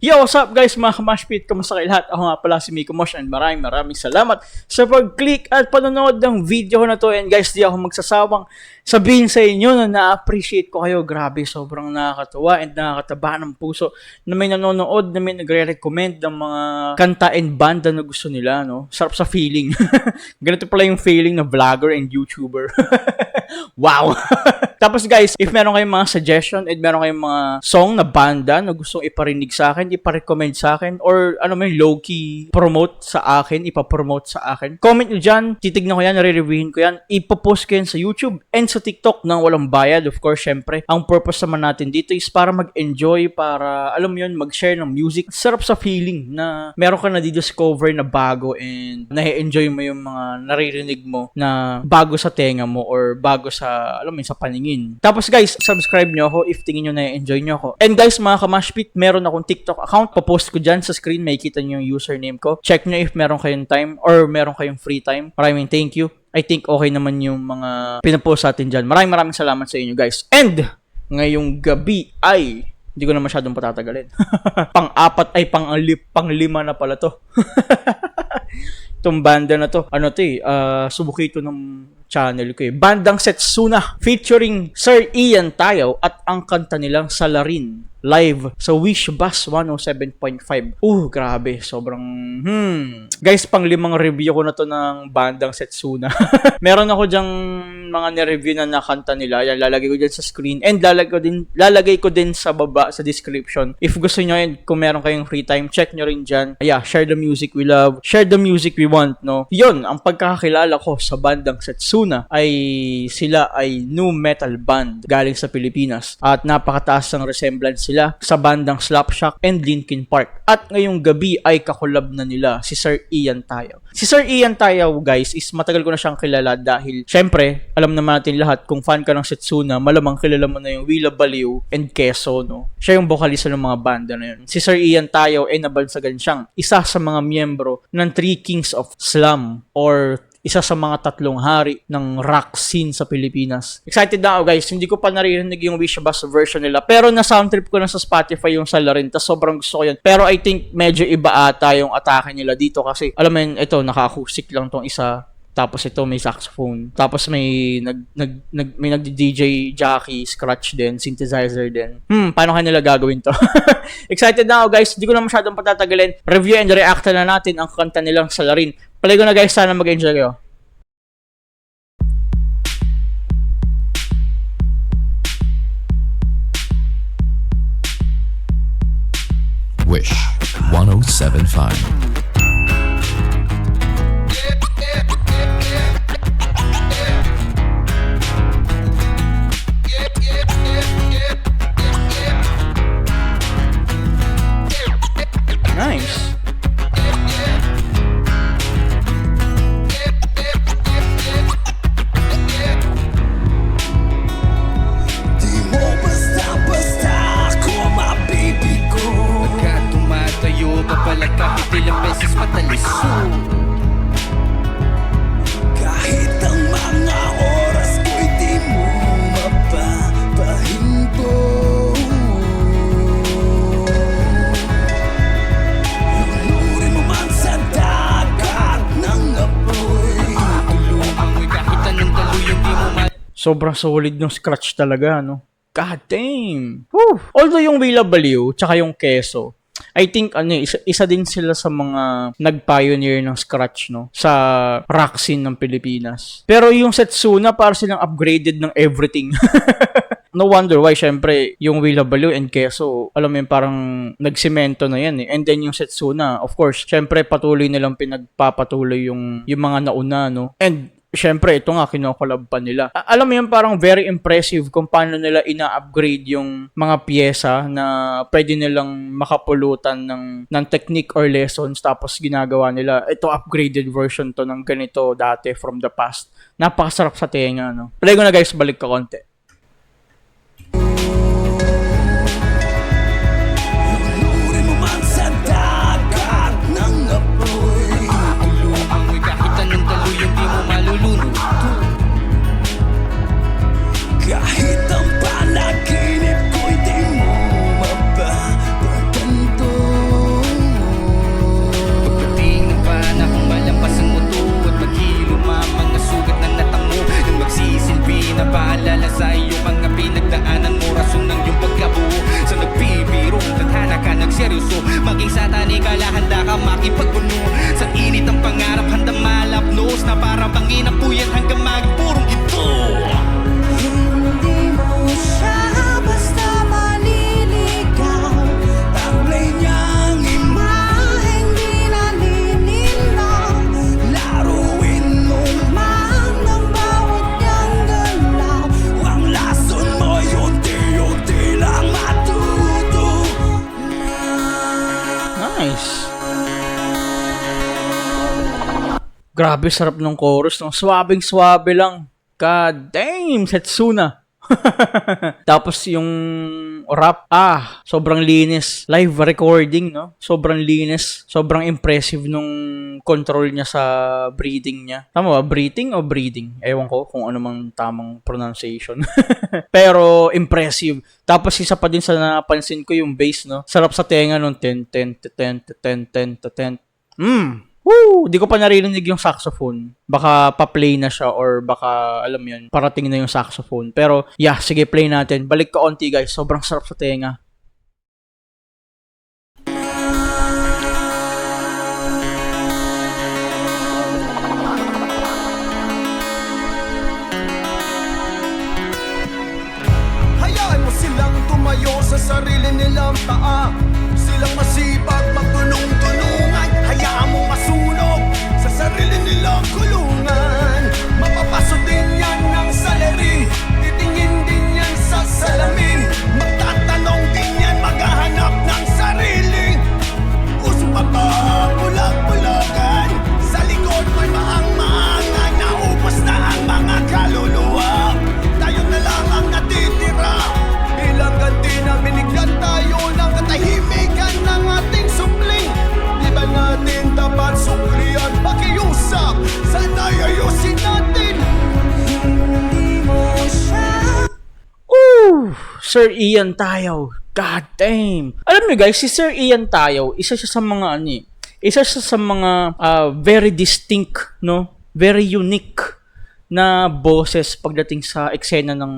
Yo, what's up guys mga kamashpit? Kamusta kayo lahat? Ako nga pala si Miko Mosh and maraming salamat sa pag-click at panonood ng video ko na to. And guys, di ako magsasawang sabihin sa inyo na na-appreciate ko kayo. Grabe, sobrang nakakatawa and nakakataba ng puso na may nanonood, na may nagre-recommend ng mga kanta and banda na gusto nila, no? Sarap sa feeling. Ganito pala yung feeling na vlogger and YouTuber. Wow! Tapos guys, if meron kayong mga suggestion and meron kayong mga song na banda na gustong iparinig sa akin, iparecommend sa akin, or ano may low-key promote sa akin, ipapromote sa akin, comment nyo dyan, titignan ko yan, nare-reviewin ko yan, ipopost ko yan sa YouTube and sa TikTok nang walang bayad. Of course, syempre, ang purpose naman natin dito is para mag-enjoy, para, alam mo yun, mag-share ng music. Sarap sa feeling na meron ka na di-discover na bago and na-enjoy mo yung mga naririnig mo na bago sa tenga mo or bago sa, alam mo yun, sa paningin. Tapos guys, subscribe nyo ako if tingin nyo na-enjoy nyo ako. And guys, mga kamashpit, meron akong TikTok account. Papost ko dyan sa screen, may kita nyo yung username ko. Check nyo if meron kayong time or meron kayong free time. Maraming thank you. I think okay naman yung mga pinapost natin dyan. Maraming salamat sa inyo guys. And ngayong gabi ay hindi ko na masyadong patatagalin. Pang-apat ay pang-lima na pala to. Itong banda na to. Ano to subuki ito ng channel ko Bandang Setsuna featuring Sir Ian Tayaw at ang kanta nilang Salarin live sa Wish Bus 107.5. Grabe. Sobrang Guys, pang-limang review ko na to ng Bandang Setsuna. Meron ako dyang mga ni-review na nakanta nila. Yan, lalagay ko dyan sa screen. And lalagay ko din sa baba, sa description. If gusto nyo yun, kung meron kayong free time, check nyo rin dyan. Share the music we love. Share the music we want, no? Yun, ang pagkakakilala ko sa Bandang Setsuna ay sila ay nu metal band galing sa Pilipinas. At napakataas ng resemblance sila sa bandang Slapshot and Linkin Park. At ngayong gabi ay kakolab na nila si Sir Ian Tayaw. Si Sir Ian Tayaw, guys, is matagal ko na siyang kilala dahil syempre, alam naman natin lahat, kung fan ka ng Setsuna, malamang kilala mo na yung Willa Baliw and Queso, no? Siya yung vocalista ng mga banda na yun. Si Sir Ian Tayaw ay nabansagan siyang isa sa mga miyembro ng Three Kings of Slam or isa sa mga tatlong hari ng rock scene sa Pilipinas. Excited na ako guys, hindi ko pa naririnig yung Wish Bus version nila, pero na sound trip ko na sa Spotify yung Salarin, tas sobrang gusto ko yun. Pero I think medyo iba ata yung atake nila dito kasi, alam mo yun, ito, naka-acoustic lang tong isa, tapos ito may saxophone, tapos may may nag-DJ jockey, scratch din, synthesizer din. Paano kanila gagawin to? Excited na ako guys, hindi ko na masyadong patatagalin. Review and react na natin ang kanta nilang Salarin. Play ko na guys, sana mag-enjoy kayo. Wish 1075. Nice. Ilang beses mataliso. Kahit ang mga oras ko'y di mo mapapahinto. Lunurin mo man sa dagat ng apoy. Tulungan mo'y kahit anong daluyong di mo Sobrang solid ng scratch talaga, no? God damn! Whew. Although yung Willa Baliw, tsaka yung Queso, I think isa din sila sa mga nag-pioneer ng scratch, no, sa rock scene ng Pilipinas. Pero yung Setsuna para silang upgraded ng everything. No wonder why, syempre, yung Willa Baliw and Queso, alam mo yun, parang nagsemento na yan And then yung Setsuna, of course, syempre patuloy nilang pinagpapatuloy yung mga nauna, no. And syempre, ito nga, kinokolab pa nila. Alam mo yun, parang very impressive kung paano nila ina-upgrade yung mga pyesa na pwede nilang makapulutan ng technique or lessons, tapos ginagawa nila, ito upgraded version to ng ganito dati from the past. Napakasarap sa tenga, no? Play ko na guys, balik ka konti. Kahit ang panaginip ko'y di mo mapapaganto. baka makipagpuno. Sa init ng pangarap handa malapnos, na para bang inapuyan hanggang maging purong ito. Hindi mo siya basta maliligaw. Taglay niyang Mahing di nalilinaw. laruin mo Mang ng bawat niyang galaw. ang lason mo, unti-unti lang matuto. Nice. Grabe, sarap ng chorus, no? Swabing-swabe lang. God damn, Setsuna. Tapos yung rap, sobrang linis. Live recording, no? Sobrang linis. Sobrang impressive nung control niya sa breathing niya. Tama ba? Breathing o breathing? Ewan ko kung ano mang tamang pronunciation. Pero impressive. Tapos isa pa din sa napansin ko yung bass, no? Sarap sa tenga nung 10. Woo! Di ko pa narinig yung saxophone. Baka pa-play na siya or baka, alam yun, parating na yung saxophone. Pero, yeah, sige, play natin. Balik ka onti, guys. Sobrang sarap sa tenga. Hayaan mo silang tumayo sa sarili nilang paa. Silang masipag magtulong-tulungan. Hayaan mo masunog sa sarili nilang kulungan. Mapapasok din yan ng salary. Titingin din yan sa salamin. Magtatanong din yan, maghahanap ng sarili. Gusto pa ba bulag-bulagan? Sa likod may maang-maangan. Naubos na ang mga kaluluwa. Tayo na lang ang natitira. Bilang ganti na binigyan tayo ng katahimikan ng ating supling. Di ba natin dapat suklian, pakiusap? Sana'y ayusin natin. Hindi mo siya Ooh! Sir Ian Tayo. God damn. Alam niyo guys, si Sir Ian Tayo, isa siya sa mga isa siya sa mga very distinct, no? Very unique na boses pagdating sa eksena ng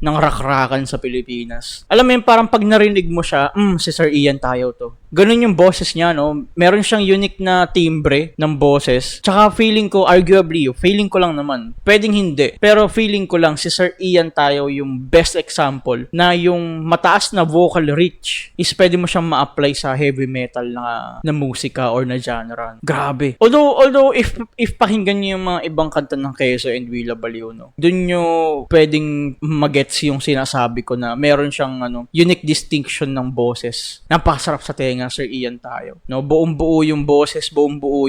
rock-rockan sa Pilipinas. Alam mo yun, parang pag narinig mo siya, si Sir Ian Tayo to. Ganun yung boses niya, no? Meron siyang unique na timbre ng boses. Tsaka feeling ko, arguably, feeling ko lang naman, pwedeng hindi. Pero feeling ko lang, si Sir Ian Tayo yung best example na yung mataas na vocal reach is pwede mo siyang ma-apply sa heavy metal na musika or na genre. Grabe. Although if pakinggan niyo yung mga ibang kanta ng Quezzo and Willa Baliw, no? Doon nyo pwedeng magets yung sinasabi ko na meron siyang unique distinction ng boses. Napakasarap sa tenga, Sir Ian Tayo. No, buong-buo yung boses, buong-buo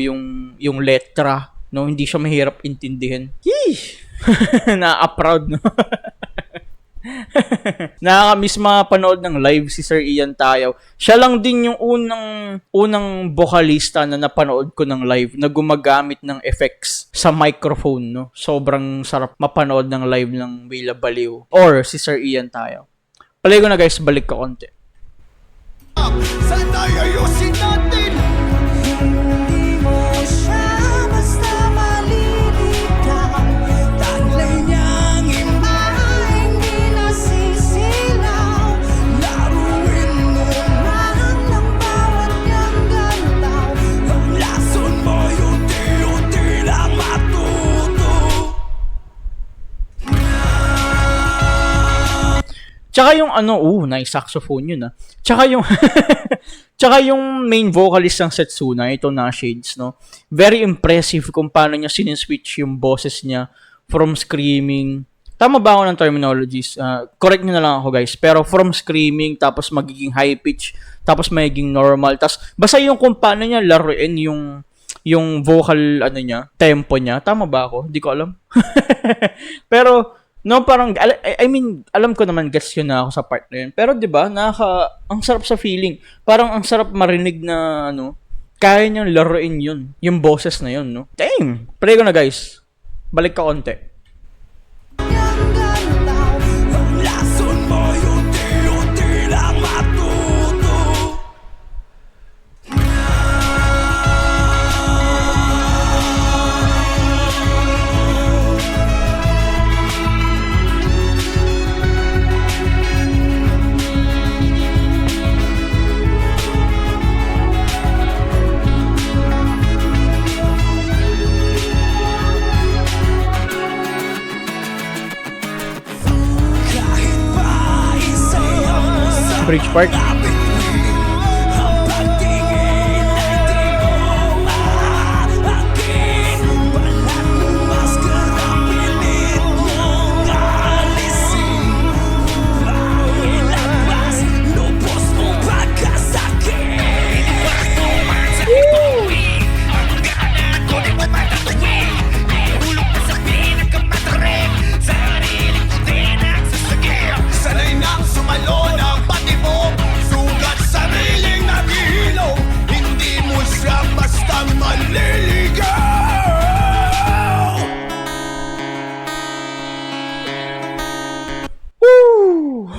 yung letra, no, hindi siya mahirap intindihin. Yee! Na-proud, no. Nakakamiss mapanood ng live si Sir Ian Tayo. Siya lang din yung unang vocalista na napanood ko ng live na gumagamit ng effects sa microphone, no. Sobrang sarap mapanood ng live ng Willa Baliw or si Sir Ian Tayo. Play ko na guys, balik ka konti. Sana'y ayusin natin. Hindi mo siya basta maliligaw. Taglay niyang Mahing di nasisilaw. laruin mo Mahal ng bawat niyang galaw. ang lason mo, unti-unti lang matuto. Tsaka yung nice saxophone yun ah. Tsaka yung tsaka yung main vocalist ng Setsuna, ito na Shades, no. Very impressive kung paano niya siniswitch yung boses niya from screaming. Tama ba ako ng terminologies? Correct niyo na lang ako guys. Pero from screaming tapos magiging high pitch, tapos magiging normal, tapos basta yung kung paano niya laruin yung vocal niya, tempo niya. Tama ba ako? Hindi ko alam. Pero no, parang, I mean, alam ko naman, gets yun na ako sa part na yun. Pero, di ba, ang sarap sa feeling. Parang, ang sarap marinig na, kaya niyang laruin yun. Yung boses na yun, no? Damn! Play ko na, guys. Balik ka konti. Niyang galaw. Ang lason mo, unti-unti lang matuto. bridge part. Sanay nang sumalo ng pati mo, sugat sariling naghihilom. Hindi mo siya basta maliligaw. Woo!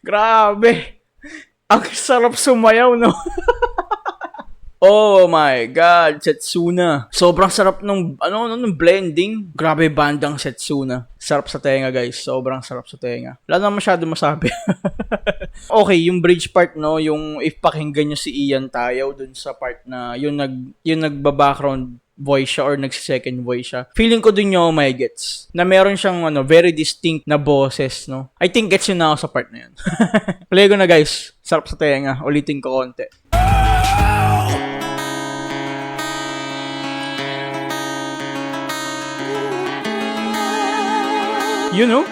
Grabe. Ang sarap sumayaw, no? Oh my God, Setsuna. Sobrang sarap nung blending. Grabe bandang Setsuna. Sarap sa tenga, guys. Sobrang sarap sa tenga. Wala na masyado masabi. Okay, yung bridge part, no, yung if pakinggan nyo si Ian Tayaw dun sa part na yung nagba-background voice siya or nagsi-second voice siya. Feeling ko dun yung may gets. Na meron siyang very distinct na boses, no. I think gets yun na ako sa part na yun. Play ko na, guys. Sarap sa tenga. Ulitin ko konti. You know?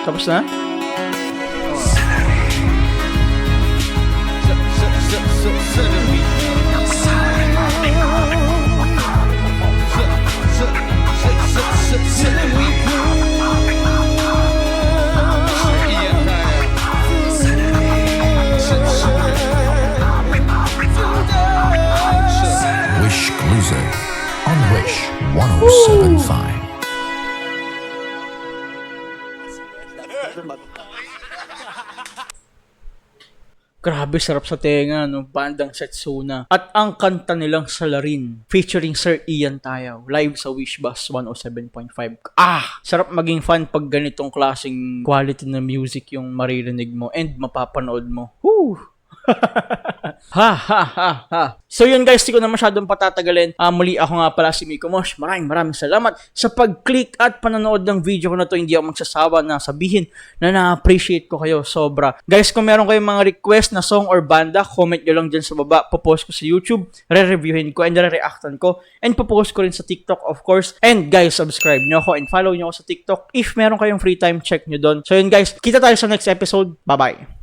Tapos na? Wish Cruiser on Wish 1075. Grabe, sarap sa tenga, no? Bandang Setsuna. At ang kanta nilang Salarin, featuring Sir Ian Tayaw, live sa Wish Bus 107.5. Sarap maging fan pag ganitong klaseng quality na music yung maririnig mo and mapapanood mo. Woo! So yun guys, di ko na masyadong patatagalin. Muli ako nga pala si Miko Mosh. Maraming salamat sa pag-click at panonood ng video ko na to. Hindi ako magsasawa na sabihin na na-appreciate ko kayo sobra. Guys, kung meron kayong mga request na song or banda, comment nyo lang dyan sa baba. Popost ko sa YouTube, re-reviewin ko and re-reactan ko. And popost ko rin sa TikTok, of course. And guys, subscribe nyo ako and follow nyo ako sa TikTok. If meron kayong free time, check nyo doon. So yun guys, kita tayo sa next episode. Bye-bye.